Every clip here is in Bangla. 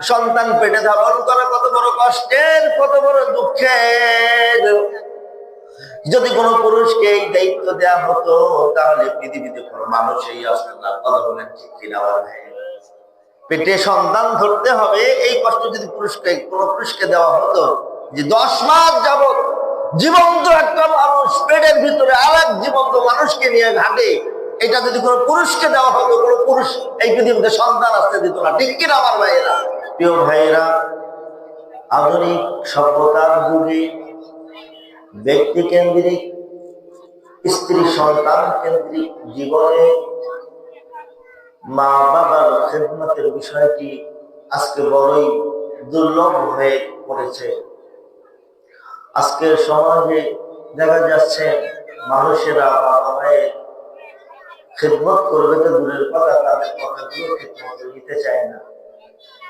সন্তান পেটে ধারণ করা কত বড় কষ্টের, কত বড় দুঃখের। যদি কোনো পুরুষকে এই দায়িত্ব দেওয়া হতো তাহলে পৃথিবীতে কোনো মানুষই আসতো না। কথা বলেন ঠিক কিনা ভাই? পেটে সন্তান ধরতে হবে, এই কষ্ট যদি কোনো পুরুষকে দেওয়া হতো, যে 10 মাস যাবত জীবন্ত একটা মানুষ পেটের ভিতরে আরেক জীবন্ত মানুষকে নিয়ে ঘাটে, এটা যদি কোনো পুরুষকে দেওয়া হতো, কোনো পুরুষ এই পৃথিবীতে সন্তান আসতে দিত না। ঠিক কিনা আমার ভাইয়েরা? প্রিয় ভাইয়েরা, আধুনিক সভ্যতার যুগে ব্যক্তি কেন্দ্রিক, স্ত্রী সন্তান কেন্দ্রিক জীবনে মা বাবার খেদমতের বিষয়টি আজকে বড়ই দুর্লভ হয়ে পড়েছে। আজকের সমাজে দেখা যাচ্ছে মানুষেরা বাবা মায়ের খেদমত করবে তো দূরের কথা, তাদের কথাগুলো খেদমত নিতে চায় না।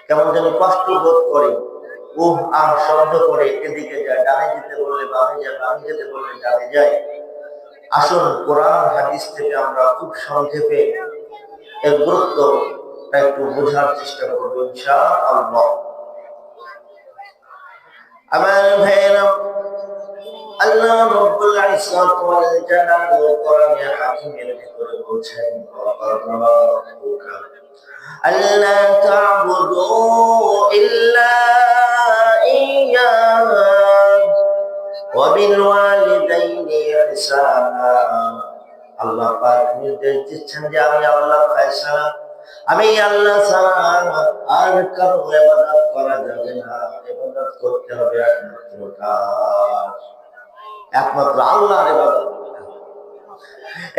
কেমন যেন কষ্ট বোধ করে, আর শব্দ করে, এদিকে যায়, ডানে যেতে বললে বামে যায়, বামে যেতে বললে ডানে যায়। আসুন কোরআন হাদিস থেকে আমরা খুব সংক্ষেপে এর গুরুত্ব একটু বোঝার চেষ্টা করবো ইনশাআল্লাহ। আমার ভাইয়েরা, আল্লাহ রাব্বুল ইজ্জত ওয়াল জালাল কোরআনে হাকিমের ভিতরে বলছেন, আল্লা তা'বুদু ইল্লা ইয়্যাহু ওয়া বিল ওয়ালিদাইনি ইহসানা। আল্লাহ পাক নির্দেশ দিচ্ছেন যে আমি আল্লাহ ফয়সালা, আমি আল্লাহ ছাড়া আর কারো ইবাদত করা যাবে না। ইবাদত করতে হবে একমাত্র আল্লাহর ইবাদত করতে হবে।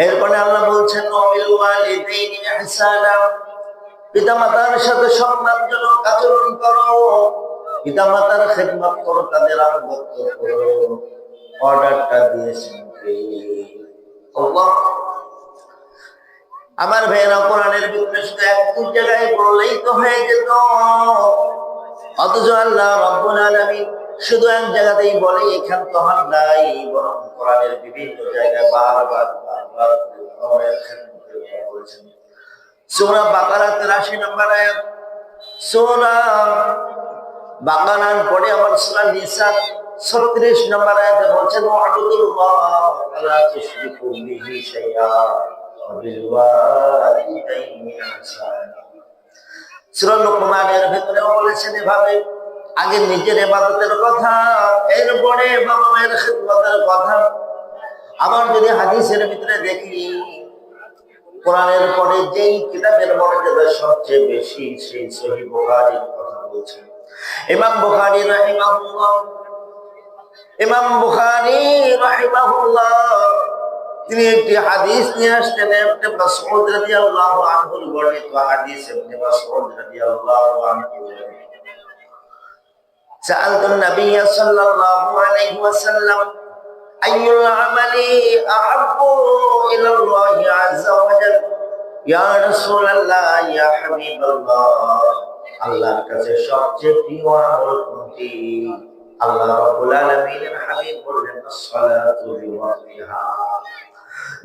এরপরে আল্লাহ বলছেন ওয়াবিল ওয়ালিদাইনি ইহসানা, পিতামাতার সাথে সম্মানজনক আচরণ করো, পিতামাতার খেদমত করো, তাদের আনুগত্য করো। অর্ডারটা দিয়েছেন কে? আল্লাহ। আমার ভাইয়েরা, কোরআনের ভিতরে শুধু এক দুই জায়গায় বললেই তো হয়ে যেত, অথচ আল্লাহ রাব্বুল আলামিন শুধু এক জায়গাতেই বলে, এখান তো হার নাই, বরং কোরআনের বিভিন্ন জায়গায় বারবার বলেছেন। সূরা বাকারা 83 নম্বর আয়াত, সূরা বাকারার পরে আবার সূরা নিসা 36 নম্বর আয়াতে বলছেন, ওয়া'বুদুল্লাহ ওয়া লা তুশরিকু বিহি শাইআ ওয়া বিল ওয়ালিদাইনি ইহসানা। সূরা লোকমানের ভিতরেও বলেছেন এভাবে, আগে নিজের ইবাদতের কথা, এরপরে বাবা মায়ের খেদমতের কথা। আবার যদি হাদিসের ভিতরে দেখি, কোরআনের পরে যেই কিতাবের মর্যাদা সবচেয়ে বেশি, সেই সহিহ বুখারীর কথা বলছেন। ইমাম বুখারী রাহিমাহুল্লাহ তিনি একটি হাদিস নিয়ে আসলেন, ইবনে মাসউদ রাদিয়াল্লাহু আনহুর বর্ণিত হাদিস। ইবনে মাসউদ রাদিয়াল্লাহু আনহু سألت النبي صلى الله عليه وسلم أي العمل أحب إلى الله عز وجل يا رسول الله يا حبيب الله। আল্লাহর কাছে সবচেয়ে প্রিয় আমল কোনটি? আল্লাহ রাব্বুল আলামিনের হাবিব বললেন, as-সালাতু লিওয়াক্তিহা।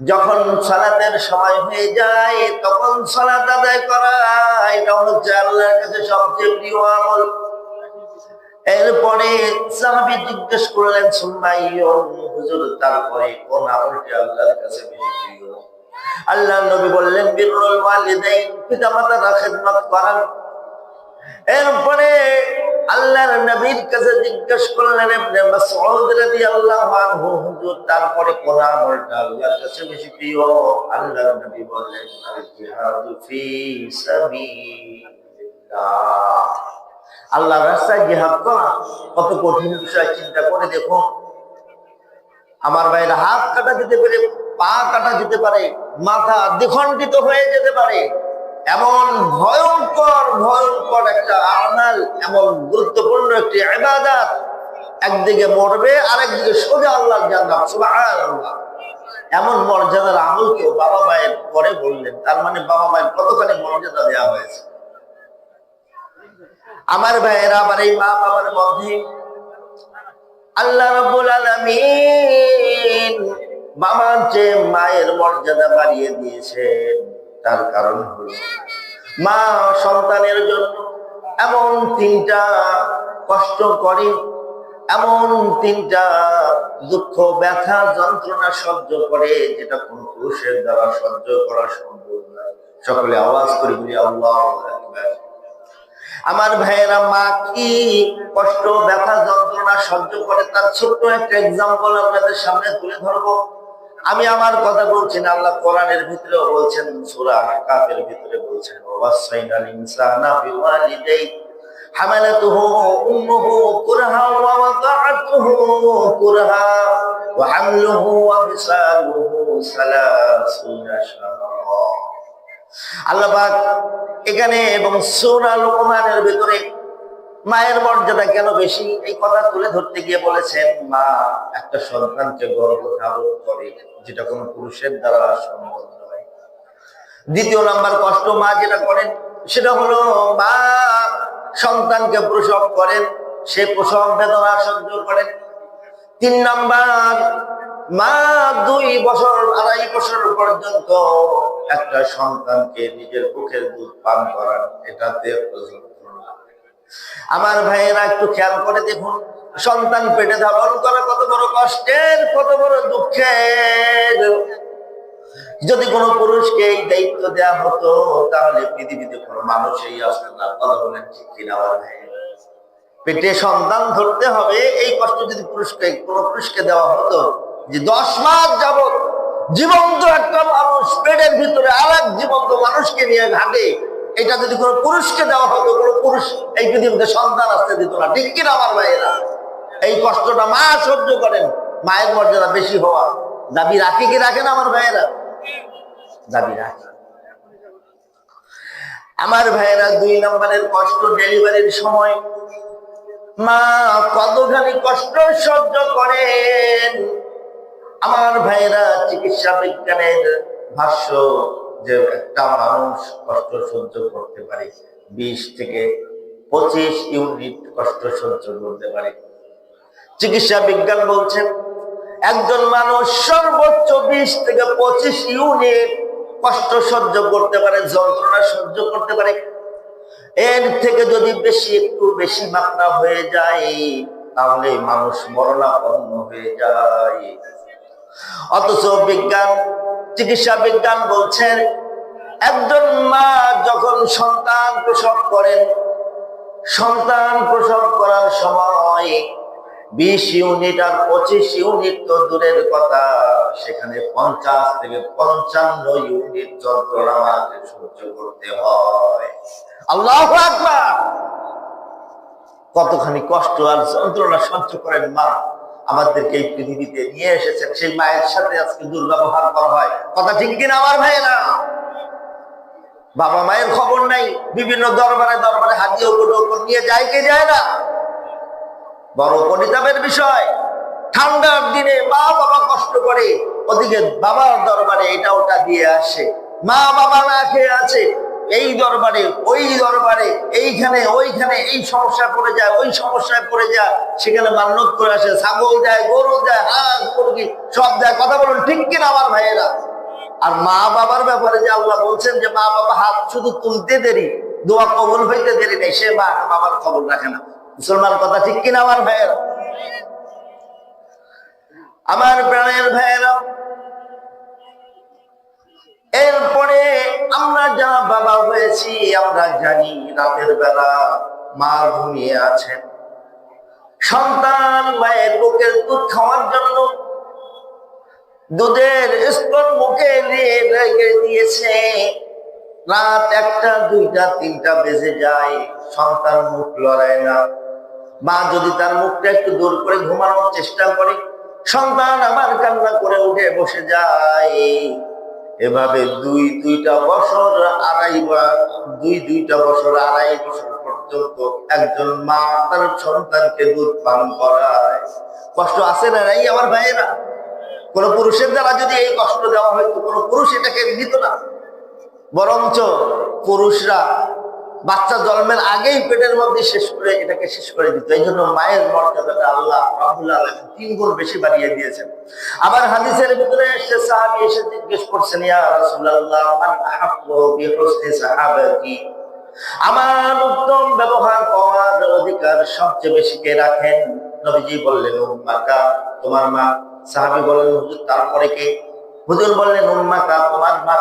যখন সালাতের সময় হয়ে যায় তখন সালাত আদায় করা, এটা হচ্ছে আল্লাহর কাছে সবচেয়ে প্রিয় আমল। এরপরে সাহাবী জিজ্ঞেস করলেন, সুম্মাইয়ুন, হুজুর তারপরে কোন আমলটি আল্লাহর কাছে বেশি প্রিয়? আল্লাহর নবী বললেন, বিররুল ওয়ালিদাইন, পিতামাতার খেদমত করা। এরপরে আল্লাহর নবীর কাছে জিজ্ঞেস করলেন ইবনে মাসউদ রাদিয়াল্লাহু আনহু, হুজুর তারপরে কোন আমলটা আল্লাহর কাছে বেশি প্রিয়? আল্লাহর নবী বললেন, আল জিহাদু ফি সাবিলিল্লাহ। আল্লাহর রাস্তায় জিহাদ করা কত কঠিন বিষয়, চিন্তা করে দেখুন। আমার ভাইয়ের হাত কাটা যেতে পারে, পা কাটা যেতে পারে, মাথা দ্বিখণ্ডিত হয়ে যেতে পারে। এমন ভয়ঙ্কর ভয়ঙ্কর একটা আমাল, এমন গুরুত্বপূর্ণ একটি ইবাদত, একদিকে মরবে আর একদিকে সোজা আল্লাহর জান্নাত। সুবহানাল্লাহ। এমন মর্যাদার আমল কেউ বাবা মায়ের পরে বললেন, তার মানে বাবা মায়ের কতখানি মর্যাদা দেওয়া হয়েছে। আমার ভাইয়েরা, আবার এই মা বাবার মধ্যে আল্লাহ রাব্বুল আলামিন বাবার চেয়ে মায়ের মর্যাদা বাড়িয়ে দিয়েছেন। তার কারণ হলো, মা সন্তানের জন্য এমন তিনটা কষ্ট করে, এমন তিনটা দুঃখ ব্যথা যন্ত্রণা সহ্য করে যেটা কোন পুরুষের দ্বারা সহ্য করা সম্ভব নয়। সকলে আওয়াজ করে বলি আল্লাহু আকবার। আমার ভাইয়েরা, মা কি কষ্ট ব্যথা যন্ত্রণা সহ্য করে তার ছোট্ট একটা এক্সাম্পল আপনাদের সামনে তুলে ধরবো। আমি আমার কথা বলছি না, আল্লাহ কোরআনের ভিতরেও বলছেন, সূরা কাফের ভিতরে বলছেন, ওয়াসাইনাল ইনসানা বিওয়ালিদাইহি হামালাতুহু উম্মুহু কুরহা ওয়া ওয়াদাআতুহু কুরহা ওয়া হামলুহু ওয়া ফিসালুহু 30 শাহরা। আল্লাহ পাক এখানে এবং সূরা লুকমানের ভিতরে মায়ের মর্যাদা কেন বেশি এই কথা তুলে ধরতে গিয়ে বলেছেন, মা একটা সন্তানকে গর্ভে ধারণ করে যেটা কোনো পুরুষের দ্বারা সম্ভব নয়। দ্বিতীয় নাম্বার কষ্ট মা যেটা করেন সেটা হলো মা সন্তানকে প্রসব করেন, সে প্রসব বেদনা সহ্য করেন। 3 নাম্বার, মা 2 বছর 2.5 বছর পর্যন্ত একটা সন্তানকে নিজের বুকের দুধ পান করান, এটাতে যন্ত্রণা। আমার ভাইয়েরা একটু খেয়াল করে দেখুন, সন্তান পেটে ধারণ করা কত বড় কষ্টের, কত বড় দুঃখের। যদি কোনো পুরুষকে এই দায়িত্ব দেওয়া হতো তাহলে পৃথিবীতে কোনো মানুষই আসতো না। কথা বলেন ঠিক কিনা আমার ভাই? পেটে সন্তান ধরতে হবে, এই কষ্ট যদি কোনো পুরুষকে দেওয়া হতো, যে 10 মাস যাবত জীবন্ত একটা মানুষ পেটের ভিতরে আরেক জীবন্ত মানুষকে নিয়ে ঘাটে, এটা যদি কোনো পুরুষকে দেওয়া হতো, কোনো পুরুষ এই পৃথিবীতে সন্তান আসতে দিত না। ঠিক কিনা আমার ভাইয়েরা? এই কষ্টটা মা সহ্য করেন। মায়ের মর্যাদা বেশি হওয়া দাবি রাখে কি রাখেন আমার ভাইয়েরা? দাবি রাখে। আমার ভাইয়েরা, 2 নম্বরের কষ্ট ডেলিভারির সময় মা কতখানি কষ্ট সহ্য করেন। আমার ভাইয়েরা, চিকিৎসা বিজ্ঞানের ভাষ্য যে একটা মানুষ কষ্ট সহ্য করতে পারে 20 থেকে 25 ইউনিট কষ্ট সহ্য করতে পারে। চিকিৎসা বিজ্ঞান বলছেন একজন মানুষ সর্বোচ্চ 20 থেকে 25 ইউনিট কষ্ট সহ্য করতে পারে, যন্ত্রণা সহ্য করতে পারে। এর থেকে যদি একটু বেশি মাত্রা হয়ে যায় তাহলে মানুষ মরণাপন্ন হয়ে যায়। অথচ চিকিৎসা বিজ্ঞান বলছেন একজন মা যখন সন্তান প্রসব করেন, সন্তান প্রসব করার সময় 20 ইউনিট আর 25 ইউনিট তো দূরের কথা, সেখানে 50 থেকে 55 ইউনিট যন্ত্রণা মাকে সহ্য করতে হয়। আল্লাহু আকবার! কতখানি কষ্ট আর যন্ত্রণা সহ্য করেন মা। আমাদেরকে এই পৃথিবীতে নিয়ে এসেছেন, সেই মায়ের সাথে আজকে দুর্ব্যবহার করা হয়। কথা ঠিক কিনা আমার ভাইয়েরা? বাবা মায়ের খবর নাই, বিভিন্ন দরবারে দরবারে হাতিয়ে উপর নিয়ে যায় কে যায় না? বড় পরিতাপের বিষয়। ঠান্ডার দিনে মা বাবা কষ্ট করে, ওদিকে বাবার দরবারে এটা ওটা দিয়ে আসে, মা বাবা না খেয়ে আছে, এই দরবারে ওই দরবারে, এইখানে ওইখানে, এই সমস্যায় পড়ে যায়, ওই সমস্যায় পড়ে যায়, সেখানে মান্যত করে আসে, ছাগল দেয়, গরু দেয়, হাঁস মুরগি সব দেয়। কথা বলুন ঠিক কিনা আমার ভাইয়েরা? আর মা বাবার ব্যাপারে যে আল্লাহ বলছেন যে মা বাবা হাত শুধু তুলতে দেরি, দোয়া কবুল হইতে দেরি নেই, সে মা বাবার খবর রাখে না। মুসলমান, কথা ঠিক কিনা আমার ভাইয়েরা? আমার প্রাণের ভাইয়েরা, এরপরে আমরা যারা বাবা হয়েছি আমরা জানি রাতের বেলা মা ঘুমিয়ে আছেন, সন্তান মায়ের বুকের দুধ খাওয়ার জন্য দুধের স্তর মুখে নিয়ে রেখে দিয়েছে। রাত 1টা 2টা 3টা বেজে যায়, সন্তান মুখ লড়ায় না। মা যদি তার মুখটা একটু দূর করে ঘুমানোর চেষ্টা করে, সন্তান আবার কান্না করে উঠে বসে যায়। এভাবে 2-2টা বছর 2-2.5 বছর পর্যন্ত একজন মা তার সন্তানকে দুধ পান করায়। কষ্ট আছে না নাই আমার ভাইয়েরা? কোন পুরুষের দ্বারা যদি এই কষ্ট দেওয়া হয়তো কোন পুরুষ এটাকে নিত না, বরঞ্চ পুরুষরা বাচ্চা জন্মের আগেই পেটের মধ্যে এটাকে শেষ করে দিত। এই জন্য মায়ের মর্যাদাটা আল্লাহ রাব্বুল আলামিন 3 গুণ বেশি বাড়িয়ে দিয়েছেন। আবার হাদিসের ভিতরে এসে সাহাবী এসে জিজ্ঞেস করছেন, ইয়া রাসূলুল্লাহ মান আহাব্বু বিহুসনি সাহাবাতি, আমার উত্তম ব্যবহার পাওয়ার অধিকার সবচেয়ে বেশি কে রাখেন? নবীজি বললেন উম্মাকা, তোমার মা। সাহাবী বললেন হুজুর তারপরে কে? হুজুর বললেন উম্মাকা, তোমার মা।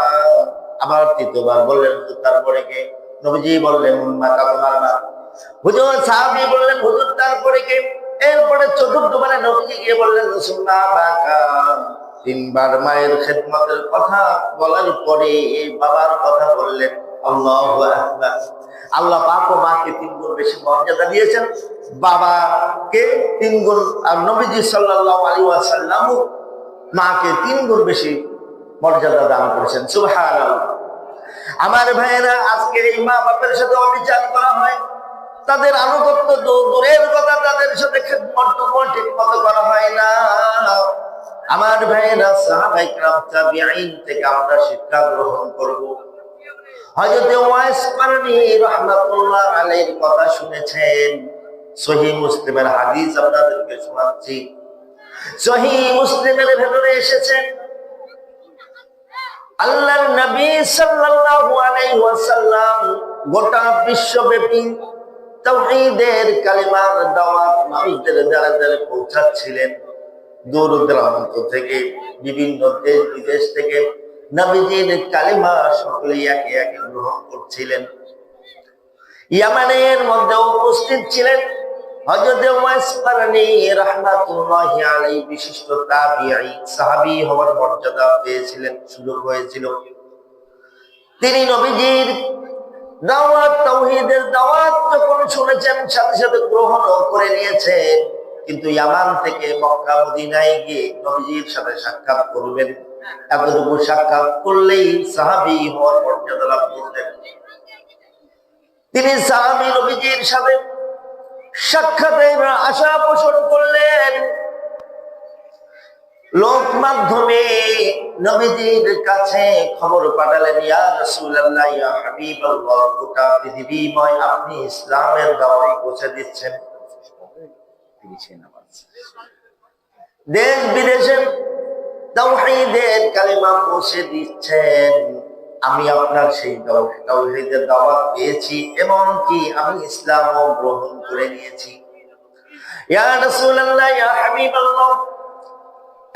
আবার তৃতীয়বার বললেন হুজুর তারপরে কে? নবীজি বললেন উম্মাকা, তোমার মা। হুজুর সাহাবী বললেন হুজুর তারপরে কে? এরপরে চতুর্থবারে নবীজি গিয়ে বললেন সুন্নাহ বাকা। তিনবার মায়ের খেদমতের কথা বলার পরে বাবার কথা বললেন। আল্লাহু আকবার। আল্লাহ পাক ও মাকে 3 গুণ বেশি মর্যাদা দিয়েছেন, বাবাকে 3 গুণ, আর নবীজি সাল্লাল্লাহু আলাইহি ওয়াসাল্লাম মাকে 3 গুণ বেশি মর্যাদা দান করেছেন। সুবহানাল্লাহ। আমার ভাইয়েরা, আজকে এই মা বাপের সাথে অবিচার করা হয়, তাদের আনুগত্য দূরের কথা, তাদের সাথে খেদমতটুকু ঠিক মতো করা হয় না। আমার ভাইয়েরা, সাহাবায়ে কেরাম তাবিঈন থেকে আমরা শিক্ষা গ্রহণ করব। হযরত ওয়াইস কারনী রাহমাতুল্লাহ আলাইহির কথা শুনেছেন। সহিহ মুসলিমের হাদিস আপনাদেরকে শোনাচ্ছি। সহিহ মুসলিমের ভেতরে এসেছে আল্লাহর নবী সাল্লাল্লাহু আলাইহি ওয়াসাল্লাম গোটা বিশ্বব্যাপী তাওহীদের কালিমার দাওয়াত মানুষদের দ্বারা দ্বারা পৌঁছাচ্ছিলেন। দূর দূরান্ত থেকে, বিভিন্ন দেশ বিদেশ থেকে নবীজির কালিমা সকলেই একে একে গ্রহণ করছিলেন। ইয়ামানের মধ্যে উপস্থিত ছিলেন হযরত ওয়াইস কারনী রাহমাতুল্লাহি আলাইহি, বিশিষ্ট তাবিঈ, সাহাবী হওয়ার মর্যাদা পেয়েছিলেন, সুযোগ হয়েছিল। তিনি নবীজির দাওয়াত, তাওহীদের দাওয়াত যখন শুনেছেন, সাথে সাথে গ্রহণ করে নিয়েছেন। কিন্তু ইয়ামান থেকে মক্কা মদিনায় গিয়ে নবীজির সাথে সাক্ষাৎ করবেন, এতটুকু সাক্ষাৎ করলেই সাহাবী হওয়ার মর্যাদা লাভ করতেন। তিনি সাহাবী নবীজির সাথে সাক্ষাতের আশা পোষণ করলেন। লোক মাধ্যমে নবীজির কাছে খবর পাঠালেন, ইয়া রাসূলুল্লাহ, ইয়া হাবিবাল্লাহ, গোটা পৃথিবীময় আপনি ইসলামের দাওয়াত পৌঁছে দিচ্ছেন, দেশ বিদেশে তাওহীদের কালিমা পৌঁছে দিচ্ছেন। আমি আপনার সেই তাওহীদের দাওয়াত পেয়েছি, এমনকি আমি ইসলামও গ্রহণ করে নিয়েছি। ইয়া রাসূলুল্লাহ, ইয়া হাবিবাল্লাহ,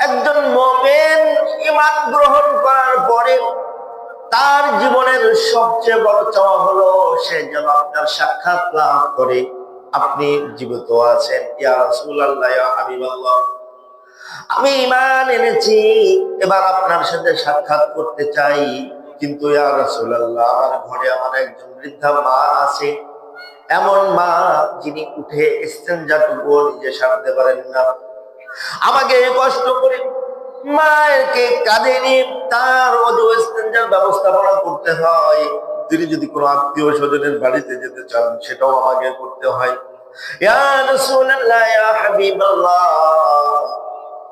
একজন মুমিন ঈমান গ্রহণ করার পরে তার জীবনের সবচেয়ে বড় চাওয়া হলো সে যেন আপনার সাক্ষাৎ লাভ করে, আপনি জীবিত আছেন। ইয়া রাসূলুল্লাহ, ইয়া হাবিবাল্লাহ, আমি ঈমান এনেছি, এবার আপনার সাথে সাক্ষাৎ করতে চাই। কিন্তু ইয়া রাসূলুল্লাহ, আমার ঘরে আমার একজন বৃদ্ধা মা আছে, এমন মা যিনি উঠে ইস্তেনজাটুকু নিজে সারতে পারেন না। আমাকে কষ্ট করে মায়েরকে কাঁধে নিয়ে তার ওযু ইস্তেনজার ব্যবস্থাপনা করতে হয়। তিনি যদি কোনো আত্মীয় স্বজনের বাড়িতে যেতে চান, সেটাও আমাকে করতে হয়। ইয়া রাসূলুল্লাহ, ইয়া হাবিবাল্লাহ,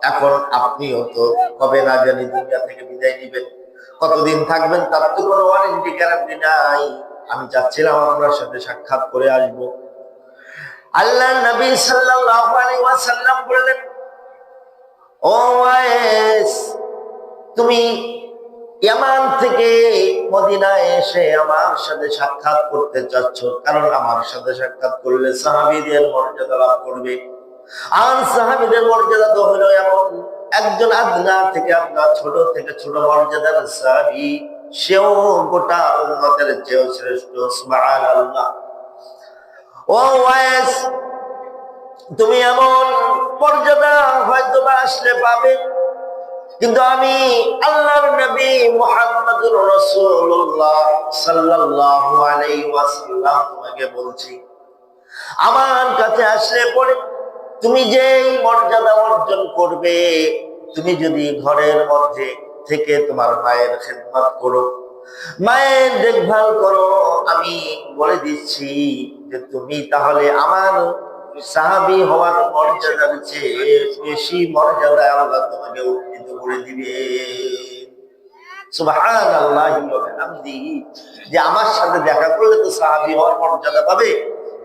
এখন আপনিও তো কবে না জানি দুনিয়া থেকে বিদায় নিবেন, কতদিন থাকবেন তার তো কোনো ওয়ারেন্টি গ্যারান্টি নাই। আমি চাচ্ছিলাম আপনার সাথে সাক্ষাৎ করে আসবো। আল্লাহর নবী সাল্লাল্লাহু আলাইহি ওয়াসাল্লাম বললেন, ও ওয়াইস, তুমি ইয়ামান থেকে মদিনায় এসে আমার সাথে সাক্ষাৎ করতে চাচ্ছ, কারণ আমার সাথে সাক্ষাৎ করলে সাহাবীদের মর্যাদা লাভ করবে। আর সাহাবীদের মর্যাদা তো হলো এমন, একজন আদনা থেকে আপনার ছোট থেকে ছোট মর্যাদার সাহাবী, সেও গোটা উম্মতের চেয়েও শ্রেষ্ঠ। সুবহানাল্লাহ। ও ওয়াইস, তুমি এমন মর্যাদা হয়তো বা আসলে পাবে, কিন্তু আমি আল্লাহর নবী মুহাম্মদুর রাসূলুল্লাহ সাল্লাল্লাহু আলাইহি ওয়াসাল্লাম তোমাকে বলছি, আমার কাছে আসলে পরে তুমি যেই মর্যাদা অর্জন করবে, তুমি যদি ঘরের মধ্যে থেকে তোমার মায়ের খেদমত করো, মায়ের দেখভাল করো, আমি বলে দিচ্ছি যে তুমি তাহলে আমার সাহাবী হওয়ার মর্যাদার চেয়ে বেশি মর্যাদা আল্লাহ তোমাকে উন্নীত করে দিবে। সুবহানাল্লাহি ওয়া বিহামদিহি, যে আমার সাথে দেখা করলে তো সাহাবী হওয়ার মর্যাদা পাবে,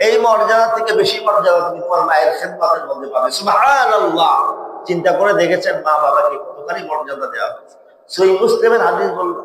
এই মর্যাদা থেকে বেশি মর্যাদা তুমি তোমার মায়ের খেদমতের মধ্যে পাবে। সুবহানাল্লাহ। চিন্তা করে দেখেছেন মা বাবাকে কতখানি মর্যাদা দেওয়া হয়েছে। সহিহ মুসলিমের হাদিস বলল।